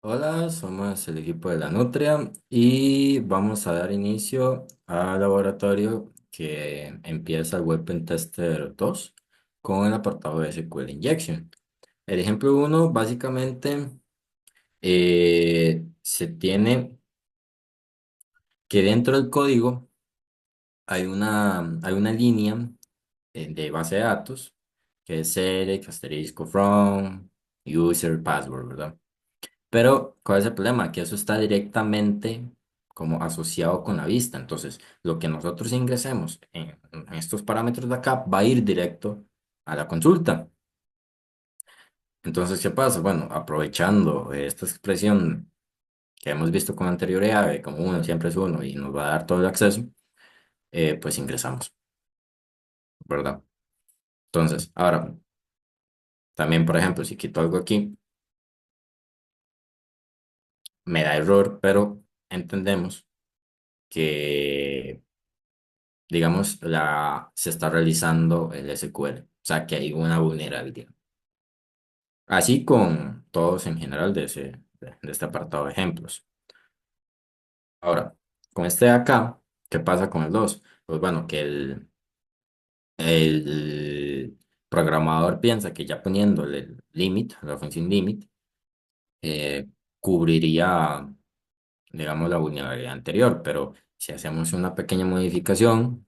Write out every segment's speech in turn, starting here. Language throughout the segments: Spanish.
Hola, somos el equipo de la Nutria y vamos a dar inicio al laboratorio que empieza el Web Tester 2 con el apartado de SQL Injection. El ejemplo uno básicamente se tiene que dentro del código hay una línea de base de datos que es select, asterisco from, user, password, ¿verdad? Pero, ¿cuál es el problema? Que eso está directamente como asociado con la vista. Entonces, lo que nosotros ingresemos en estos parámetros de acá va a ir directo a la consulta. Entonces, ¿qué pasa? Bueno, aprovechando esta expresión que hemos visto con anterioridad, de como uno siempre es uno y nos va a dar todo el acceso, pues ingresamos, ¿verdad? Entonces, ahora, también, por ejemplo, si quito algo aquí, me da error, pero entendemos que digamos, se está realizando el SQL. O sea, que hay una vulnerabilidad. Así con todos en general de este apartado de ejemplos. Ahora, con este de acá, ¿qué pasa con el 2? Pues bueno, que el programador piensa que ya poniéndole el limit, la función limit, eh, cubriría, digamos, la vulnerabilidad anterior. Pero si hacemos una pequeña modificación,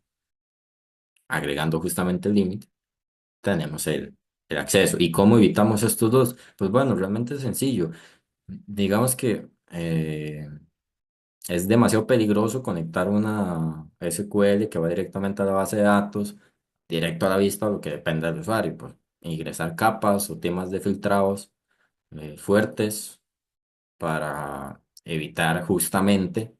agregando justamente el limit, tenemos el acceso. ¿Y cómo evitamos estos dos? Pues bueno, realmente es sencillo. Digamos que es demasiado peligroso conectar una SQL que va directamente a la base de datos, directo a la vista, lo que depende del usuario. Pues ingresar capas o temas de filtrados fuertes para evitar justamente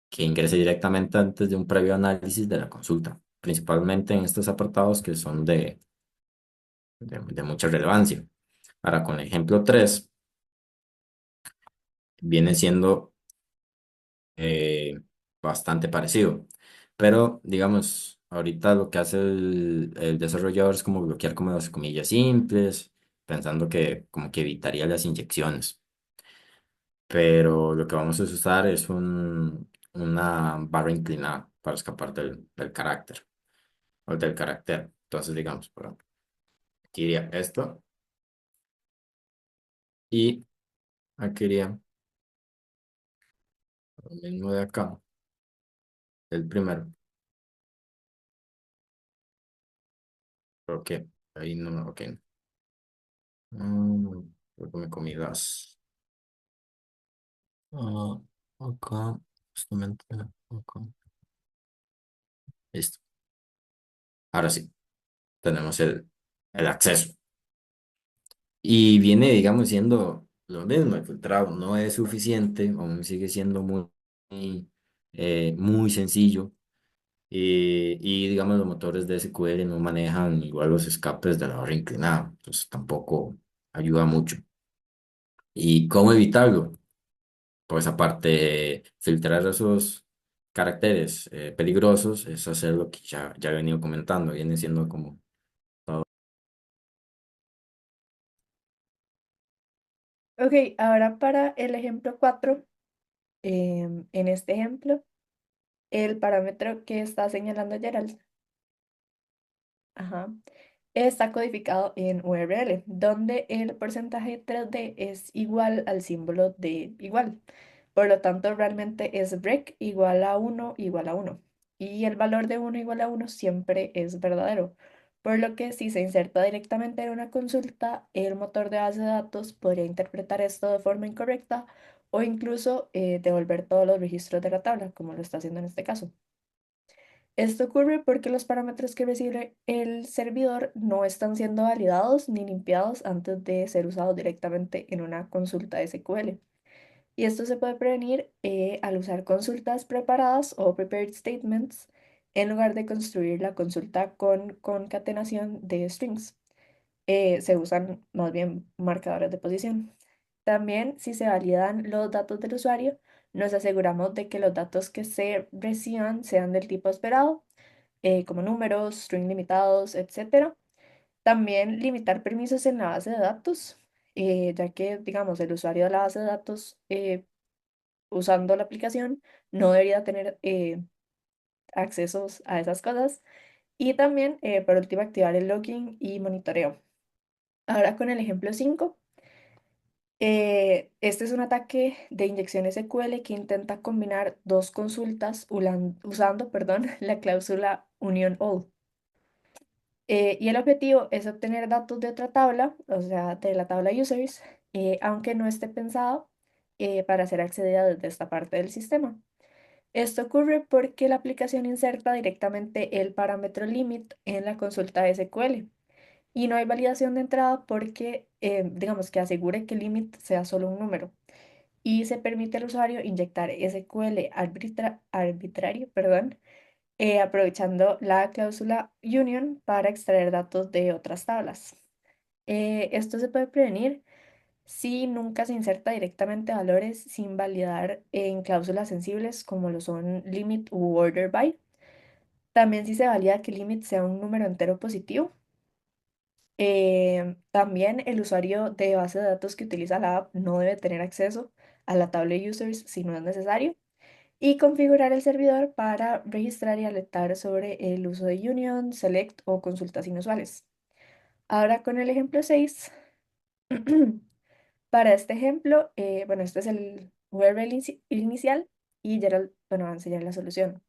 que ingrese directamente antes de un previo análisis de la consulta, principalmente en estos apartados que son de mucha relevancia. Ahora, con el ejemplo 3 viene siendo eh, bastante parecido, pero digamos, ahorita lo que hace el desarrollador es como bloquear como las comillas simples, pensando que como que evitaría las inyecciones, pero lo que vamos a usar es una barra inclinada para escapar del carácter o del carácter. Entonces, digamos, por ejemplo, aquí iría esto y aquí iría lo mismo de acá, el primero. Ok, ahí no, ok. Creo que me comí gas. Ah, acá, justamente, acá. Listo. Ahora sí, tenemos el acceso. Y viene, digamos, siendo lo mismo, el filtrado no es suficiente, aún sigue siendo muy sencillo. Y digamos, los motores de SQL no manejan igual los escapes de la barra inclinada, entonces tampoco ayuda mucho. ¿Y cómo evitarlo? Pues aparte de filtrar esos caracteres peligrosos, es hacer lo que ya he venido comentando, viene siendo como todo. Ok, ahora para el ejemplo 4, en este ejemplo, el parámetro que está señalando Gerald, ajá, está codificado en URL, donde el porcentaje 3D es igual al símbolo de igual. Por lo tanto, realmente es break igual a uno igual a uno. Y el valor de uno igual a uno siempre es verdadero. Por lo que si se inserta directamente en una consulta, el motor de base de datos podría interpretar esto de forma incorrecta o incluso devolver todos los registros de la tabla, como lo está haciendo en este caso. Esto ocurre porque los parámetros que recibe el servidor no están siendo validados ni limpiados antes de ser usados directamente en una consulta SQL. Y esto se puede prevenir al usar consultas preparadas o prepared statements en lugar de construir la consulta con concatenación de strings. Se usan más bien marcadores de posición. También, si se validan los datos del usuario, nos aseguramos de que los datos que se reciban sean del tipo esperado, como números, string limitados, etcétera. También limitar permisos en la base de datos. ya que, digamos, el usuario de la base de datos usando la aplicación no debería tener accesos a esas cosas. Y también, por último, activar el login y monitoreo. Ahora con el ejemplo 5, este es un ataque de inyección SQL que intenta combinar dos consultas usando, perdón, la cláusula union all. Y el objetivo es obtener datos de otra tabla, o sea, de la tabla users, aunque no esté pensado para ser accedida desde esta parte del sistema. Esto ocurre porque la aplicación inserta directamente el parámetro limit en la consulta de SQL y no hay validación de entrada porque, digamos, que asegure que el limit sea solo un número y se permite al usuario inyectar SQL arbitrario, perdón, aprovechando la cláusula union para extraer datos de otras tablas. Esto se puede prevenir si nunca se inserta directamente valores sin validar en cláusulas sensibles como lo son limit u order by. También si se valida que limit sea un número entero positivo. También el usuario de base de datos que utiliza la app no debe tener acceso a la tabla de users si no es necesario. Y configurar el servidor para registrar y alertar sobre el uso de union, select o consultas inusuales. Ahora con el ejemplo 6. Para este ejemplo, bueno, este es el URL inicial y Gerald, bueno, va a enseñar la solución.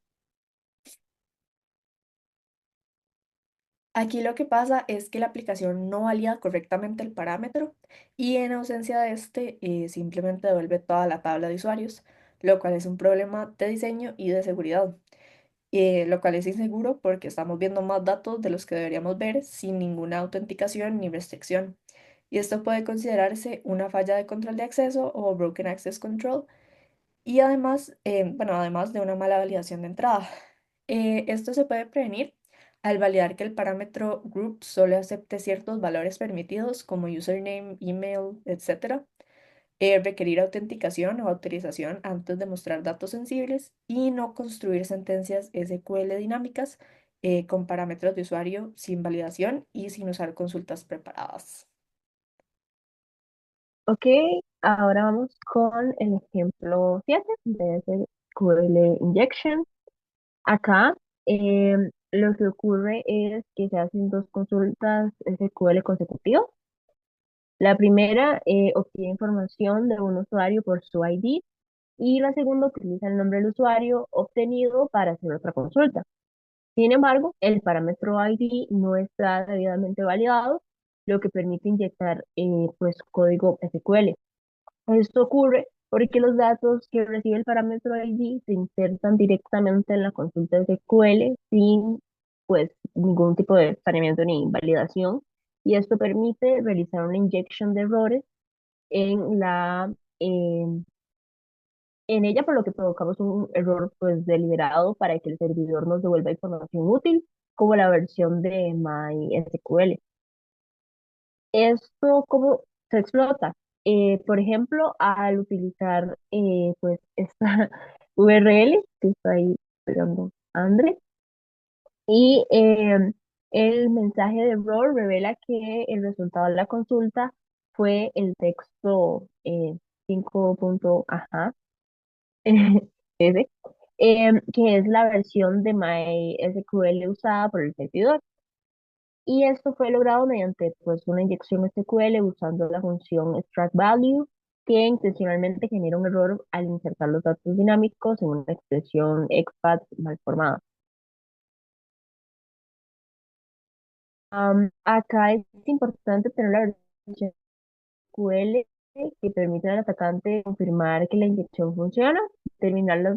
Aquí lo que pasa es que la aplicación no valida correctamente el parámetro y en ausencia de este simplemente devuelve toda la tabla de usuarios, lo cual es un problema de diseño y de seguridad, lo cual es inseguro porque estamos viendo más datos de los que deberíamos ver sin ninguna autenticación ni restricción. Y esto puede considerarse una falla de control de acceso o Broken Access Control. Y además, bueno, además de una mala validación de entrada. Esto se puede prevenir al validar que el parámetro group solo acepte ciertos valores permitidos como username, email, etcétera. Requerir autenticación o autorización antes de mostrar datos sensibles y no construir sentencias SQL dinámicas con parámetros de usuario sin validación y sin usar consultas preparadas. Ok, ahora vamos con el ejemplo 7 de SQL Injection. Acá lo que ocurre es que se hacen dos consultas SQL consecutivas. La primera obtiene información de un usuario por su ID y la segunda utiliza el nombre del usuario obtenido para hacer otra consulta. Sin embargo, el parámetro ID no está debidamente validado, lo que permite inyectar pues, código SQL. Esto ocurre porque los datos que recibe el parámetro ID se insertan directamente en la consulta SQL sin pues ningún tipo de saneamiento ni validación, y esto permite realizar una inyección de errores en en, en ella, por lo que provocamos un error pues deliberado para que el servidor nos devuelva información útil como la versión de MySQL. ¿Esto cómo se explota? Por ejemplo, al utilizar pues esta URL que está ahí pegando André, y el mensaje de error revela que el resultado de la consulta fue el texto 5 ajá, ese, que es la versión de MySQL usada por el servidor. Y esto fue logrado mediante pues, una inyección SQL usando la función extract value, que intencionalmente genera un error al insertar los datos dinámicos en una expresión XPath mal formada. Acá es importante tener la versión SQL que permite al atacante confirmar que la inyección funciona, determinar las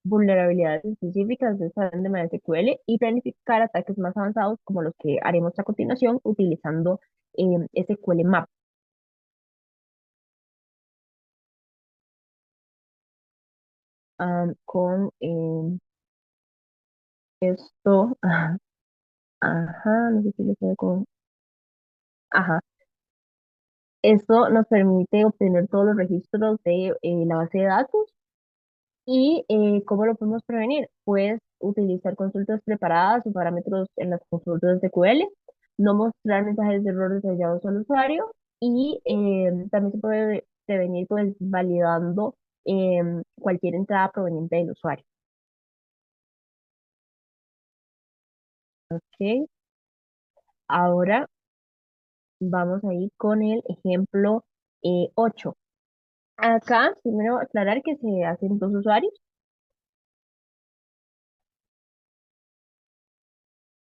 vulnerabilidades específicas de esa de MySQL y planificar ataques más avanzados como los que haremos a continuación utilizando SQL Map. Con esto, ajá, no sé si le queda con, ajá, esto nos permite obtener todos los registros de la base de datos. ¿Y cómo lo podemos prevenir? Pues utilizar consultas preparadas o parámetros en las consultas de SQL, no mostrar mensajes de error detallados al usuario y también se puede prevenir pues validando cualquier entrada proveniente del usuario. ¿Ok? Ahora vamos a ir con el ejemplo 8. Acá, primero aclarar que se hacen dos usuarios.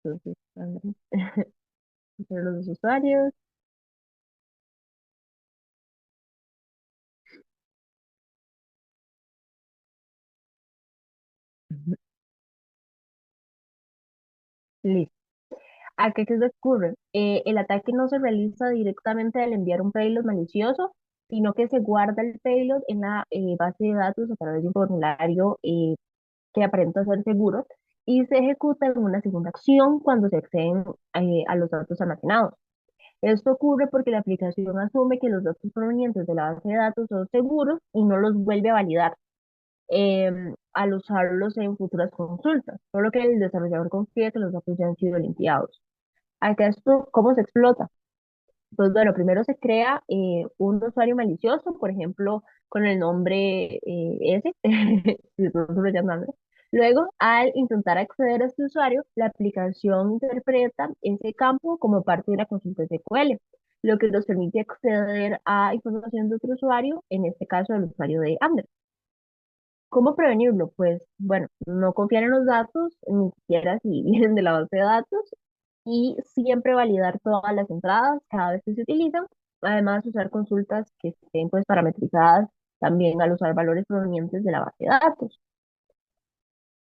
Entonces, vamos a hacer los dos usuarios. Ujú. Listo. Acá, ¿qué se ocurre? El ataque no se realiza directamente al enviar un payload malicioso, sino que se guarda el payload en la base de datos a través de un formulario que aparenta ser seguro y se ejecuta en una segunda acción cuando se acceden a los datos almacenados. Esto ocurre porque la aplicación asume que los datos provenientes de la base de datos son seguros y no los vuelve a validar al usarlos en futuras consultas, por lo que el desarrollador confía que los datos ya han sido limpiados. Acá esto, ¿cómo se explota? Pues bueno, primero se crea un usuario malicioso, por ejemplo, con el nombre S, si estoy subrayando algo. Luego, al intentar acceder a este usuario, la aplicación interpreta ese campo como parte de una consulta SQL, lo que nos permite acceder a información de otro usuario, en este caso el usuario de Android. ¿Cómo prevenirlo? Pues bueno, no confiar en los datos, ni siquiera si vienen de la base de datos, y siempre validar todas las entradas cada vez que se utilizan. Además, usar consultas que estén pues parametrizadas también al usar valores provenientes de la base de datos.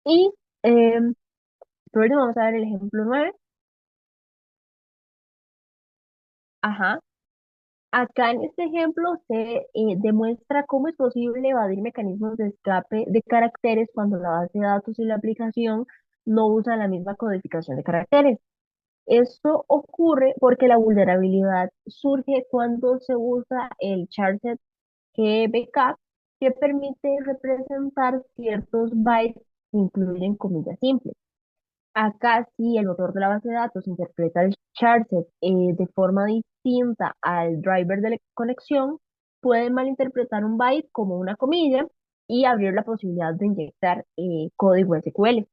Y por último, vamos a ver el ejemplo 9. Ajá. Acá en este ejemplo se demuestra cómo es posible evadir mecanismos de escape de caracteres cuando la base de datos y la aplicación no usan la misma codificación de caracteres. Esto ocurre porque la vulnerabilidad surge cuando se usa el charset GBK, que permite representar ciertos bytes que incluyen comillas simples. Acá sí, el motor de la base de datos interpreta el charset de forma distinta al driver de la conexión, puede malinterpretar un byte como una comilla y abrir la posibilidad de inyectar código SQL.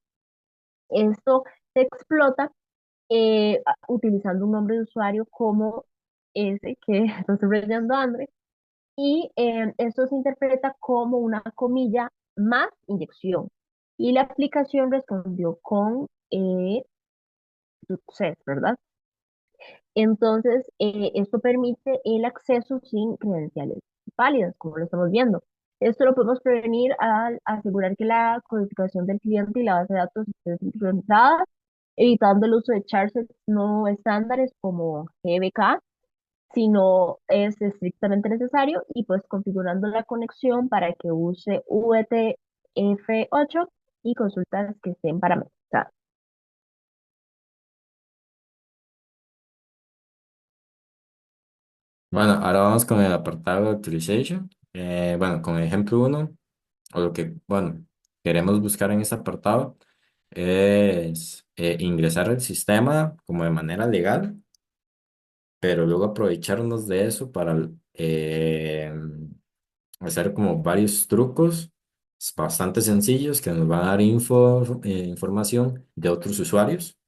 Esto se explota utilizando un nombre de usuario como ese que está subrayando Android, y esto se interpreta como una comilla más inyección. Y la aplicación respondió con success, ¿verdad? Entonces, esto permite el acceso sin credenciales válidas, como lo estamos viendo. Esto lo podemos prevenir al asegurar que la codificación del cliente y la base de datos estén sincronizadas, evitando el uso de charsets no estándares como GBK, si no es estrictamente necesario, y pues configurando la conexión para que use UTF-8 y consultas que estén parametrizadas. Bueno, ahora vamos con el apartado de Authorization. Bueno, con el ejemplo uno, o lo que, bueno, queremos buscar en este apartado es ingresar al sistema como de manera legal, pero luego aprovecharnos de eso para hacer como varios trucos bastante sencillos que nos van a dar información de otros usuarios,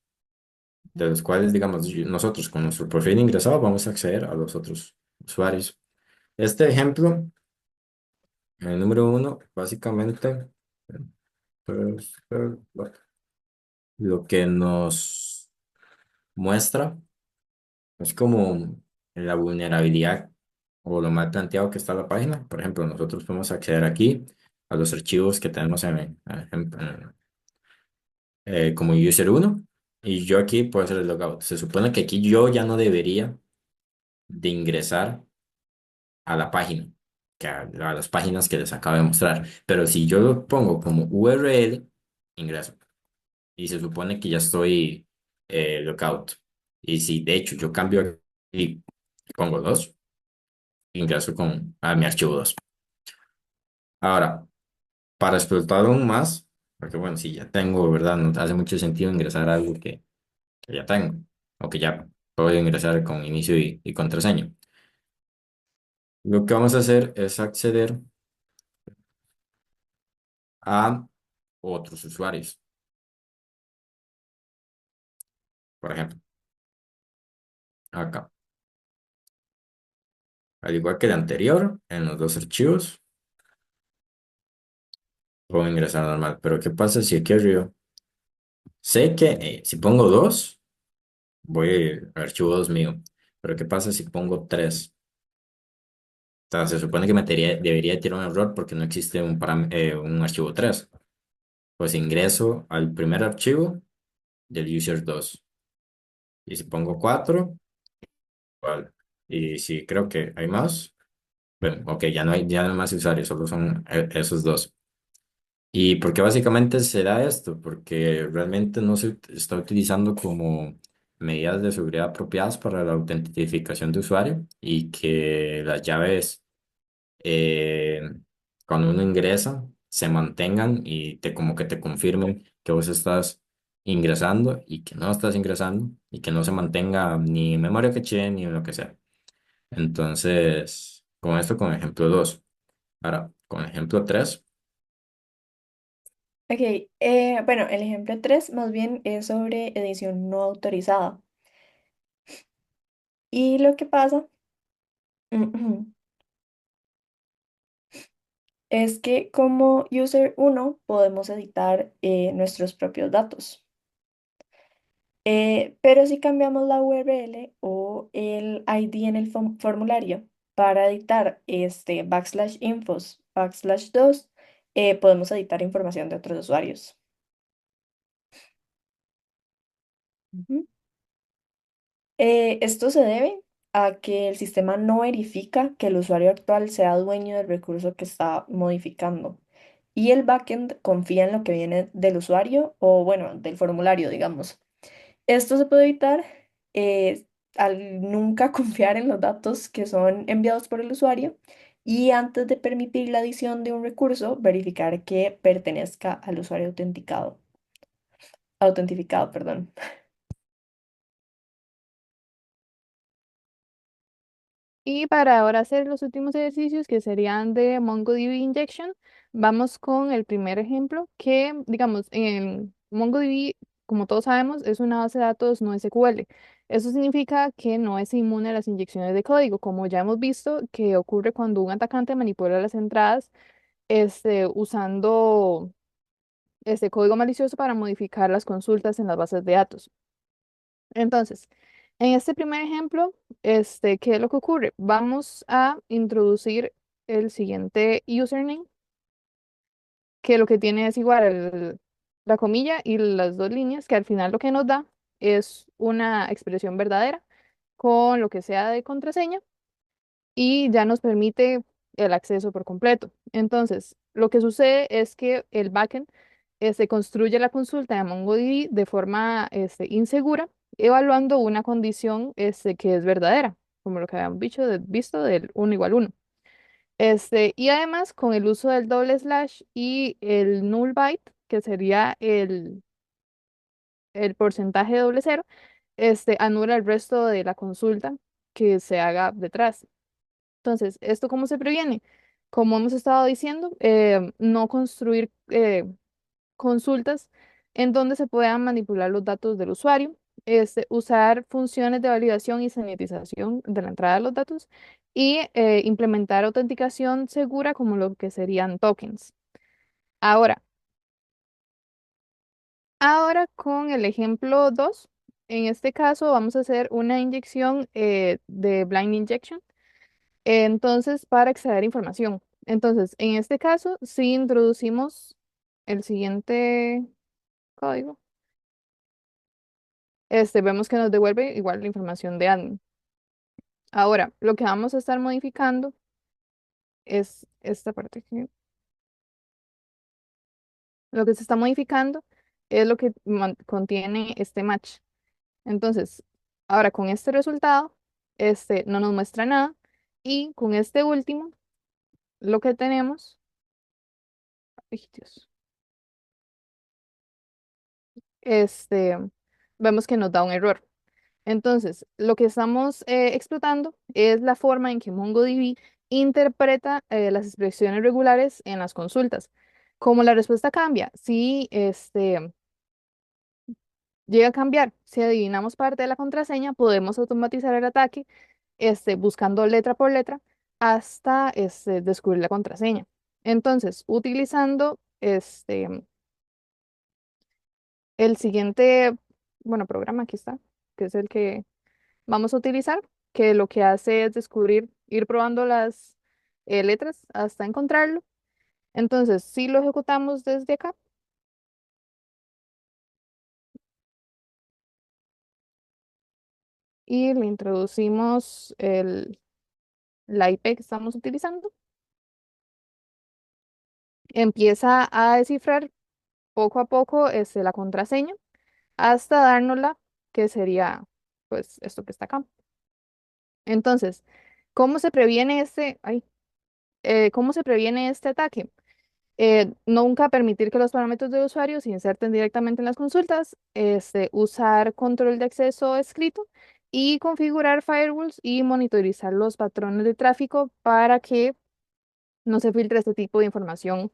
de los cuales, digamos, nosotros con nuestro perfil ingresado vamos a acceder a los otros usuarios. Este ejemplo, el número uno, básicamente, pues, lo que nos muestra es como la vulnerabilidad o lo mal planteado que está la página. Por ejemplo, nosotros podemos acceder aquí a los archivos que tenemos como user uno, y yo aquí puedo hacer el logout. Se supone que aquí yo ya no debería de ingresar a la página, a las páginas que les acabo de mostrar. Pero si yo lo pongo como URL, ingreso. Y se supone que ya estoy logout. Y si de hecho yo cambio y pongo 2, ingreso a mi archivo 2. Ahora, para explotar aún más, porque bueno, si ya tengo, ¿verdad? No hace mucho sentido ingresar a algo que ya tengo, o que ya puedo ingresar con inicio y contraseña. Lo que vamos a hacer es acceder a otros usuarios. Por ejemplo, acá. Al igual que el anterior, en los dos archivos, puedo ingresar normal. Pero ¿qué pasa si aquí arriba? Sé que si pongo 2 voy al archivo 2 mío. Pero ¿qué pasa si pongo 3? Entonces, se supone que debería tirar un error porque no existe un archivo 3. Pues ingreso al primer archivo del user 2. Y si pongo 4, igual. Y si creo que hay más, bueno, ok, ya no hay más usuarios, solo son esos dos. ¿Y por qué básicamente se da esto? Porque realmente no se está utilizando como medidas de seguridad apropiadas para la autentificación de usuario y que las llaves, eh, cuando uno ingresa, se mantengan y como que te confirmen que vos estás ingresando y que no estás ingresando y que no se mantenga ni en memoria caché ni en lo que sea. Entonces, con esto con ejemplo 2. Ahora, con ejemplo 3. Ok, bueno, el ejemplo 3 más bien es sobre edición no autorizada. Y lo que pasa es que como user uno podemos editar nuestros propios datos. Pero si cambiamos la URL o el ID en el formulario para editar este /infos /2, podemos editar información de otros usuarios. Ujú. Esto se debe a que el sistema no verifica que el usuario actual sea dueño del recurso que está modificando. Y el backend confía en lo que viene del usuario o, bueno, del formulario, digamos. Esto se puede evitar al nunca confiar en los datos que son enviados por el usuario y antes de permitir la adición de un recurso, verificar que pertenezca al usuario autentificado, perdón. Y para ahora hacer los últimos ejercicios que serían de MongoDB injection, vamos con el primer ejemplo que, digamos, en MongoDB, como todos sabemos, es una base de datos no SQL. Eso significa que no es inmune a las inyecciones de código, como ya hemos visto que ocurre cuando un atacante manipula las entradas usando este código malicioso para modificar las consultas en las bases de datos. Entonces, en este primer ejemplo, ¿qué es lo que ocurre? Vamos a introducir el siguiente username, que lo que tiene es igual la comilla y las dos líneas, que al final lo que nos da es una expresión verdadera con lo que sea de contraseña y ya nos permite el acceso por completo. Entonces, lo que sucede es que el backend construye la consulta de MongoDB de forma insegura, evaluando una condición que es verdadera, como lo que habíamos visto del 1 = 1. Y además, con el uso del doble slash y el null byte, que sería el porcentaje de doble cero, anula el resto de la consulta que se haga detrás. Entonces, ¿esto cómo se previene? Como hemos estado diciendo, no construir consultas en donde se puedan manipular los datos del usuario, usar funciones de validación y sanitización de la entrada de los datos y implementar autenticación segura como lo que serían tokens. Ahora, ahora con el ejemplo 2, en este caso vamos a hacer una inyección de blind injection. Entonces, para extraer información. Entonces, en este caso, si introducimos el siguiente código, vemos que nos devuelve igual la información de admin. Ahora, lo que vamos a estar modificando es esta parte aquí. Lo que se está modificando es lo que contiene este match. Entonces, ahora con este resultado, no nos muestra nada. Y con este último, lo que tenemos, ay, Dios, este, vemos que nos da un error. Entonces, lo que estamos explotando es la forma en que MongoDB interpreta las expresiones regulares en las consultas. Como la respuesta cambia, si llega a cambiar, si adivinamos parte de la contraseña, podemos automatizar el ataque buscando letra por letra hasta descubrir la contraseña. Entonces, utilizando el siguiente, bueno, programa aquí está, que es el que vamos a utilizar, que lo que hace es descubrir, ir probando las letras hasta encontrarlo. Entonces, si lo ejecutamos desde acá y le introducimos la IP que estamos utilizando, empieza a descifrar poco a poco la contraseña hasta dárnosla, que sería pues esto que está acá. Entonces, ¿cómo se previene cómo se previene este ataque? Nunca permitir que los parámetros de usuario se inserten directamente en las consultas, usar control de acceso escrito y configurar firewalls y monitorizar los patrones de tráfico para que no se filtre este tipo de información.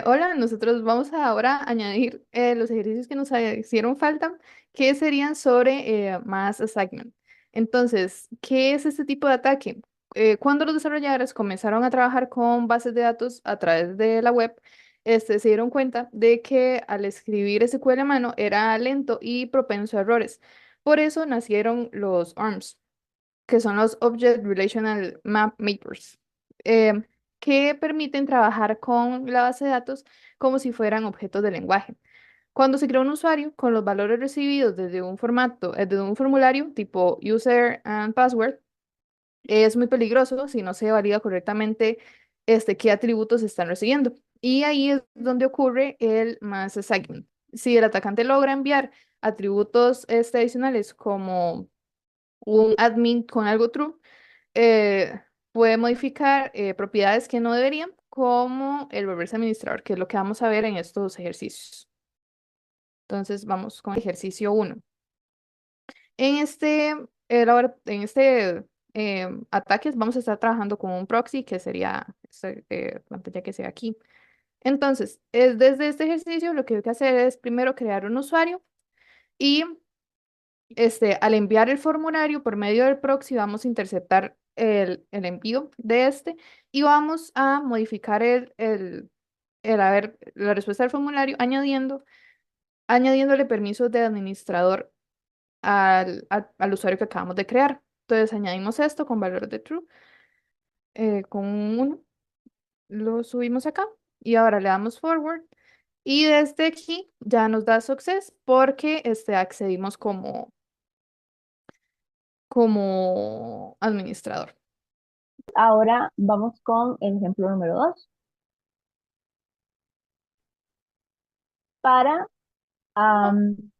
Hola, nosotros vamos a ahora añadir los ejercicios que nos hicieron falta, que serían sobre Mass Assignment. Entonces, ¿qué es este tipo de ataque? Cuando los desarrolladores comenzaron a trabajar con bases de datos a través de la web, se dieron cuenta de que al escribir SQL a mano era lento y propenso a errores. Por eso nacieron los ARMS, que son los Object Relational Map Makers, eh, que permiten trabajar con la base de datos como si fueran objetos de lenguaje. Cuando se crea un usuario con los valores recibidos desde un formato, desde un formulario tipo user and password, es muy peligroso si no se valida correctamente qué atributos se están recibiendo. Y ahí es donde ocurre el mass assignment. Si el atacante logra enviar atributos adicionales como un admin con algo true, eh, puede modificar propiedades que no deberían, como el volverse administrador, que es lo que vamos a ver en estos ejercicios. Entonces vamos con ejercicio uno. En en este ataques vamos a estar trabajando con un proxy, que sería esta pantalla que se ve aquí. Entonces, desde este ejercicio lo que hay que hacer es primero crear un usuario y al enviar el formulario por medio del proxy, vamos a interceptar el envío de y vamos a modificar a ver, la respuesta del formulario añadiéndole permisos de administrador al usuario que acabamos de crear. Entonces, añadimos esto con valor de true, con un 1, lo subimos acá y ahora le damos forward. Y desde aquí ya nos da success porque accedimos como administrador. Ahora vamos con el ejemplo número 2. Para am,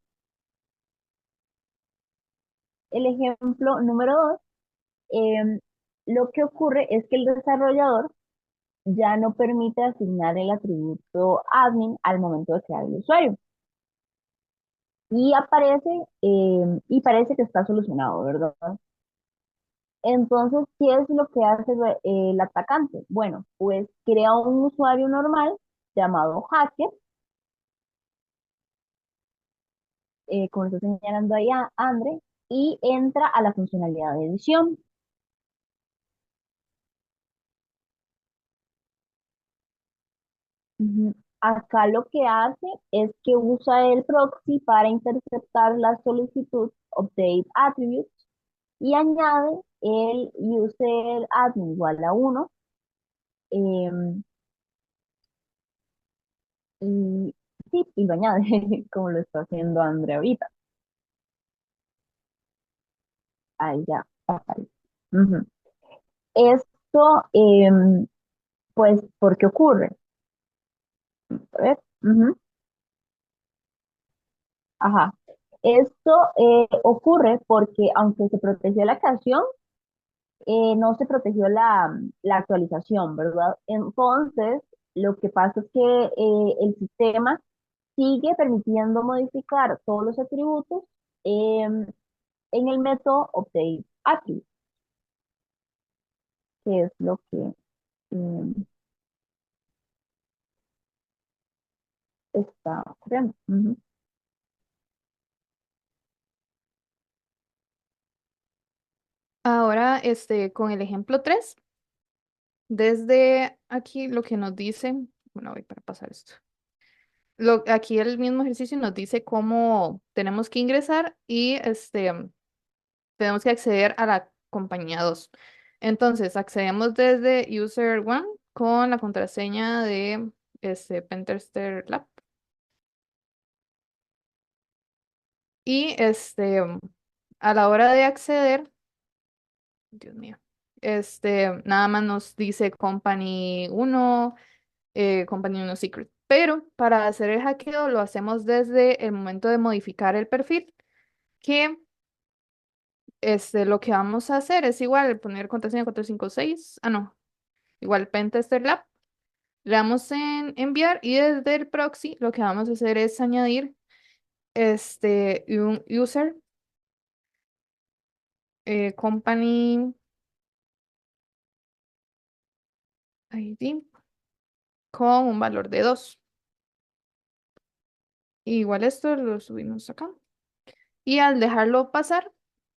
el ejemplo número 2, lo que ocurre es que el desarrollador ya no permite asignar el atributo admin al momento de crear el usuario. Y y parece que está solucionado, ¿verdad? Entonces, ¿qué es lo que hace el atacante? Bueno, pues crea un usuario normal llamado hacker, como está señalando ahí a Andre, y entra a la funcionalidad de edición. Ujú. Acá lo que hace es que usa el proxy para interceptar la solicitud update attributes y añade el user admin igual a 1. Y sí, y lo añade, como lo está haciendo Andrea ahorita. Ahí ya aparece. Ujú. Esto, pues, ¿por qué ocurre? A ver. Ujú. Ajá. Esto ocurre porque aunque se protegió la canción, no se protegió la actualización, ¿verdad? Entonces, lo que pasa es que el sistema sigue permitiendo modificar todos los atributos em, en el método update attribute, que es lo que em, está ocurriendo. Ujú. Ahora, con el ejemplo 3 desde aquí lo que nos dice, bueno, voy para pasar esto. Aquí el mismo ejercicio nos dice cómo tenemos que ingresar y tenemos que acceder a la compañía 2. Entonces, accedemos desde user 1 con la contraseña de Pentester Lab. Y a la hora de acceder, Dios mío, nada más nos dice Company 1 Secret. Pero para hacer el hackeo lo hacemos desde el momento de modificar el perfil, que lo que vamos a hacer es igual poner contraseña 456. Ah, no, igual Pentester Lab. Le damos en enviar y desde el proxy lo que vamos a hacer es añadir un user company ID con un valor de 2. Igual esto lo subimos acá. Y al dejarlo pasar,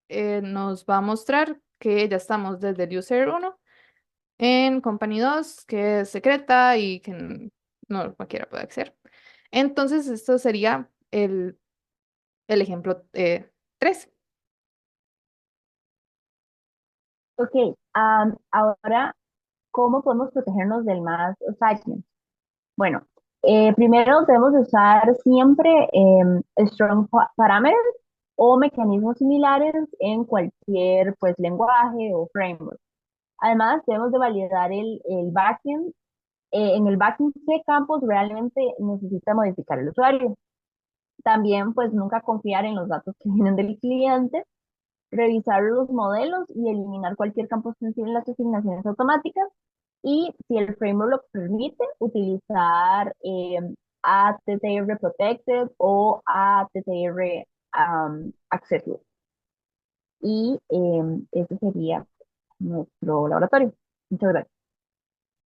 nos va a mostrar que ya estamos desde el user 1 en company 2 que es secreta y que no cualquiera puede acceder. Entonces, esto sería el ejemplo 3. Ok, ahora, ¿cómo podemos protegernos del mass assignment? Bueno, primero debemos usar siempre strong parameters o mecanismos similares en cualquier pues, lenguaje o framework. Además, debemos de validar el backend. En el backend, qué campos realmente necesita modificar el usuario. También, pues, nunca confiar en los datos que vienen del cliente, revisar los modelos y eliminar cualquier campo sensible en las asignaciones automáticas. Y si el framework lo permite, utilizar ATTR Protected o ATTR Accessible. Y ese sería nuestro laboratorio. Muchas gracias.